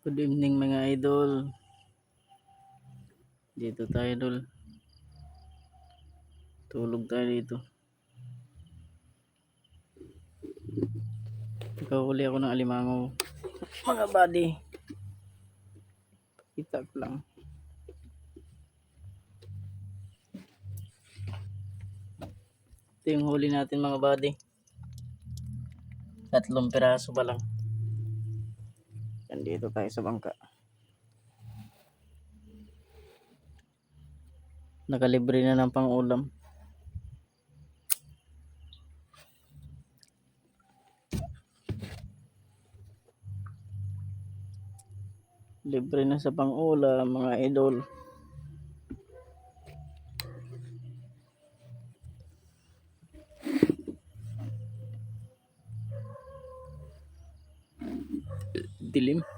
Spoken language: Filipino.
Good evening mga idol. Dito tayo idol. Tulog tayo dito. Nakahuli ako ng alimango. Mga buddy. Kita ko lang. Ito yung huli natin mga buddy. 3 piraso pa lang. Dito tayo sa bangka. Nakalibre na ng pang-ulam. Libre na sa pang-ulam mga idol. Dilim.